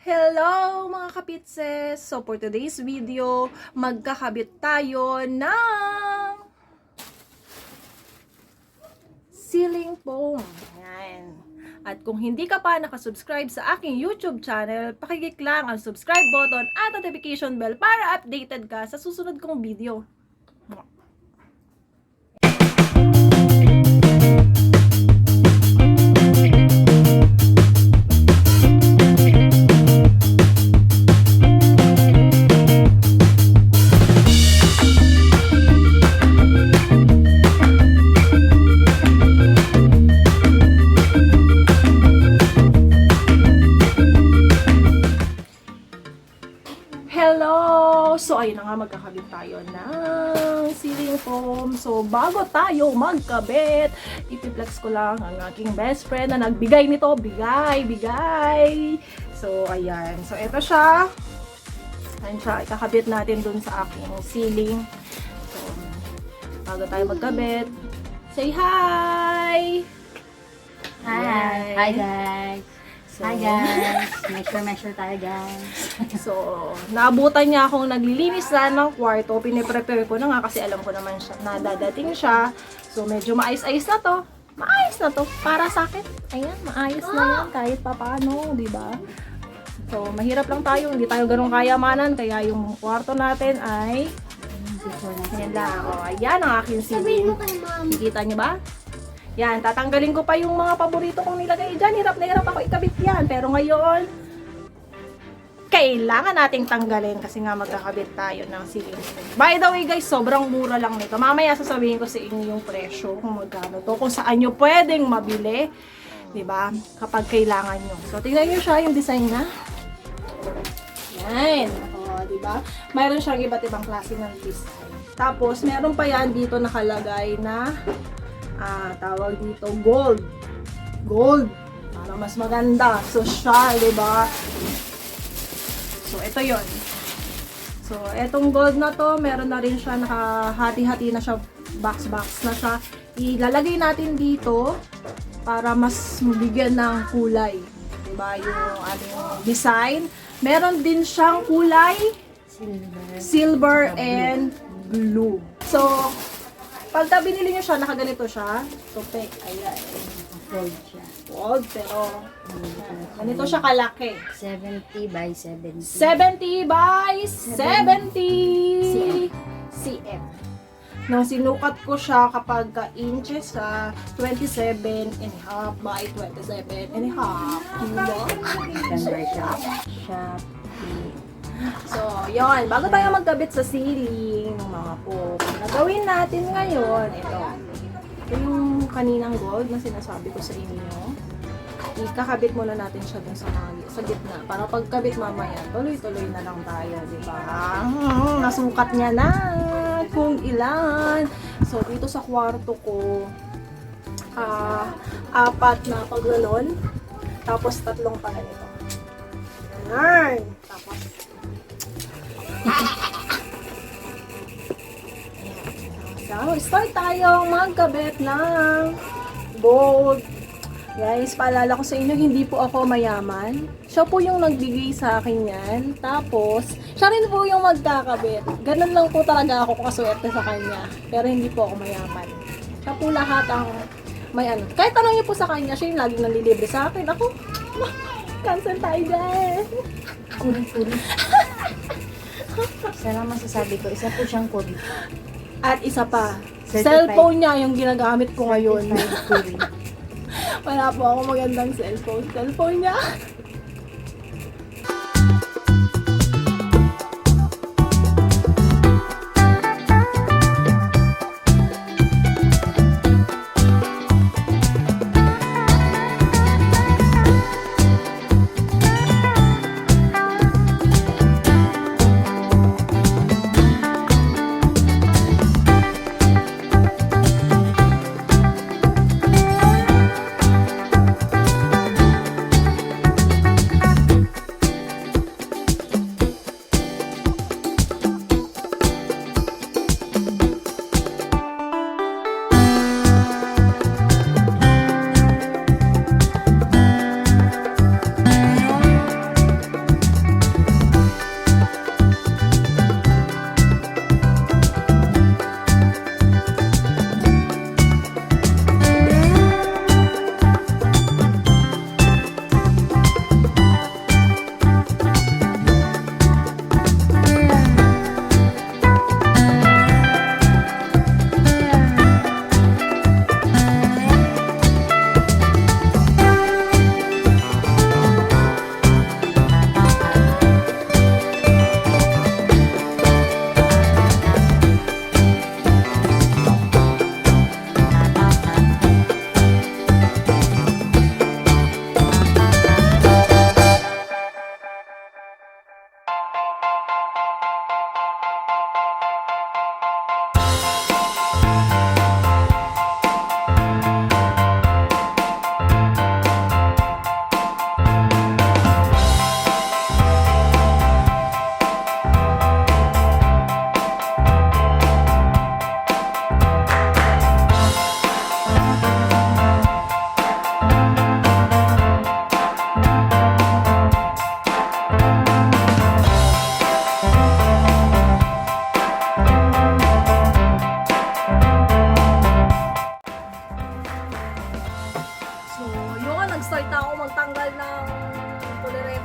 Hello mga kapitses! So for today's video, magkakabit tayo ng ceiling foam. Ayan. At kung hindi ka pa nakasubscribe sa aking YouTube channel, pakiclick lang ang subscribe button at notification bell para updated ka sa susunod kong video. Hello! So, ayun na nga, magkakabit tayo ng ceiling foam. So, bago tayo magkabit, ipiplex ko lang ang aking best friend na nagbigay nito. Bigay! So, ayan. So, ito siya. Ayan siya. Ikakabit natin dun sa aking ceiling. So, bago tayo magkabit, say hi! Hi guys! So, Hi guys! Measure tayo guys. So, naabutan niya akong naglilinis na ng kwarto. Piniprepare ko na nga kasi alam ko naman siya na dadating siya. So, medyo maayos-ayos na to. Maayos na to. Para sa akin, ayan, maayos na yan kahit papaano, di ba? So, mahirap lang tayo. Hindi tayo ganun kayamanan. Kaya yung kwarto natin ay ayan lang. O, ayan ang aking ceiling. Nakikita niyo ba? Yan, tatanggalin ko pa yung mga paborito kong nilagay dyan. Hirap na hirap ako ikabit yan. Pero ngayon, kailangan nating tanggalin kasi nga magkakabit tayo ng ceiling foam. By the way guys, sobrang mura lang nito. Mamaya sasabihin ko sa inyo yung presyo kung magkano to. Kung saan nyo pwedeng mabili. Diba? Kapag kailangan nyo. So, tingnan nyo siya yung design na. Yan. O, diba? Mayroon siyang iba't ibang klase ng design. Tapos, meron pa yan dito nakalagay na tawag dito gold para mas maganda, social, diba? So ito yon. So etong gold na to, meron na rin siya, nakahati-hati na siya, box na siya. Ilalagay natin dito para mas mabigyan ng kulay, diba, yung ating design. Meron din siyang kulay silver and blue. So pagka binili nyo siya, nakaganito siya. Tupik, ayan. Fold siya. Fold, pero ganito siya kalaki. 70 by 70. 70 by 70 cm. Nung sinukat ko siya kapag inches sa 27 and a half by 27 and a half. Ganda siya. Shopee. So, yon. Bago tayo magkabit sa ceiling, mga po, nagawin natin ngayon, ito. Ito yung kaninang gold na sinasabi ko sa inyo. Ikakabit muna natin siya dun sa gitna. Para pagkabit mamaya, tuloy-tuloy na lang tayo, di ba? Nasukat niya na kung ilan. So, dito sa kwarto ko, 4 na paglalon. Tapos 3 pa ganito. Ganun. Tapos, so, start tayong magkabit ng gold. Guys, paalala ko sa inyo, hindi po ako mayaman. Siya po yung nagbigay sa akin yan. Tapos, siya rin po yung magkakabit. Ganun lang po talaga ako kaswerte sa kanya. Pero hindi po ako mayaman. Siya po lahat ang may ano. Kahit tanong niyo po sa kanya, siya yung laging nanlilibre sa akin. Ako, cancel tayo guys. Kulit. Isa lang masasabi ko, isa po siyang kulit. At isa pa, Certified. cellphone niya yung ginagamit ko ngayon. Kulit. Wala po ako magandang cellphone. Cellphone niya.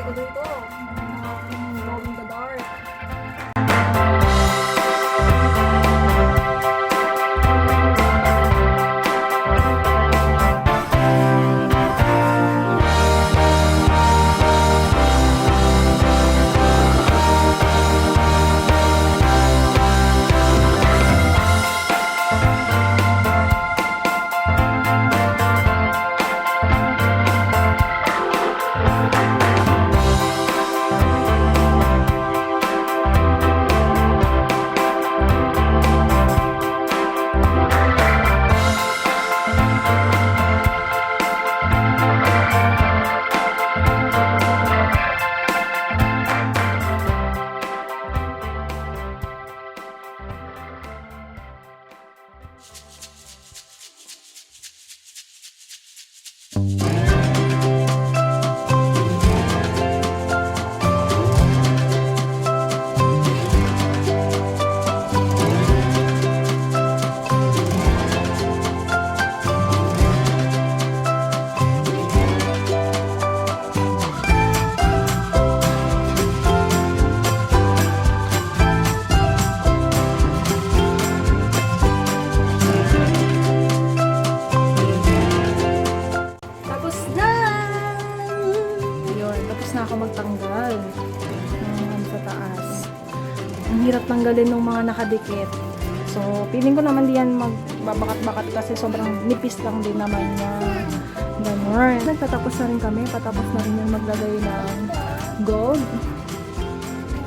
diskarte ko dito. Glow in the dark. Tapos na! Yun, tapos na ako magtanggal ng sa taas. Ang hirap tanggalin ng mga nakadikit. So, feeling ko naman diyan magbabakat-bakat kasi sobrang nipis lang din naman niya. Ganun. Nagtatapos na rin kami. Patapos na rin yung maglagay ng gold.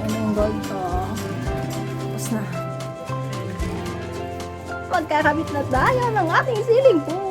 Ayan yung gold to. Tapos na. Magkakabit na tayo ng ating ceiling pool.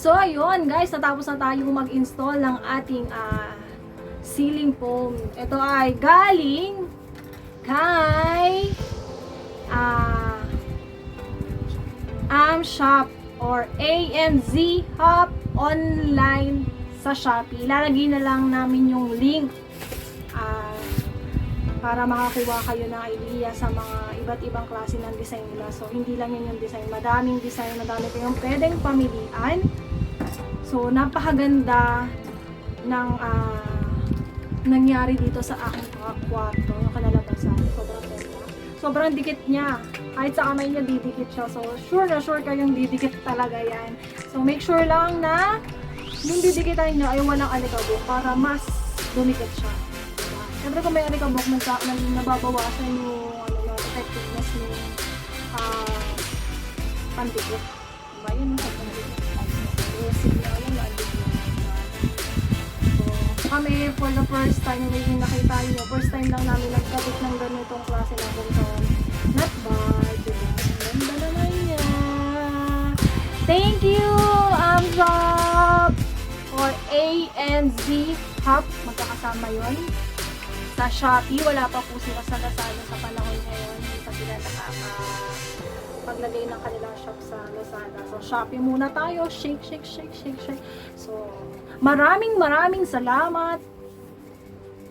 So, ayun guys, natapos na tayo mag-install ng ating ceiling foam. Ito ay galing kay AMZhop or AMZhop online sa Shopee. Ilalagay na lang namin yung link para makakuha kayo ng idea sa mga iba't ibang klase ng design nila. So, hindi lang yun yung design. Madaming design, madami kayong pwedeng pamilian. So, napakaganda ng nangyari dito sa aking kwarto, yung kalalabasan. Sobrang ganda. Sobrang dikit niya. Kahit sa kamay niya, didikit siya. So, sure na sure kayong didikit talaga yan. So, make sure lang na yung didikitan niyo ay walang alikabok para mas dumikit siya. Siyempre kung may alikabok, nababawasan yung effectiveness ng pandikit. Diba? Yun yung pandikit. So, kami for the first time, yung nakita nyo, first time lang namin nagkabit ng ganitong klase ng bunton. Not bad, diba? Ganda naman niya. Thank you, AMZhop or AMZhop. Magkakasama yun. Sa Shopee, wala pa po sila sa Lazada sa panahon ngayon. Hindi pa sila paglagay ng kanilang shop sa Lazada. So, Shopee muna tayo. Shake, shake, shake, shake, shake. So, maraming salamat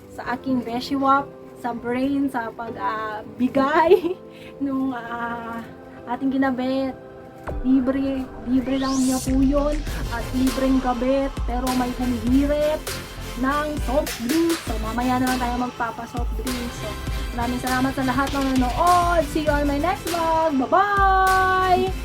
sa aking beshiwap, sa brain, sa pagbigay nung ating ginabit. Libre lang niya po yun. At libreng gabit. Pero may humihirit ng soft drinks. So, mamaya naman tayo magpapa-soft drinks. So, maraming salamat sa lahat ng nanonood. See you on my next vlog. Bye-bye!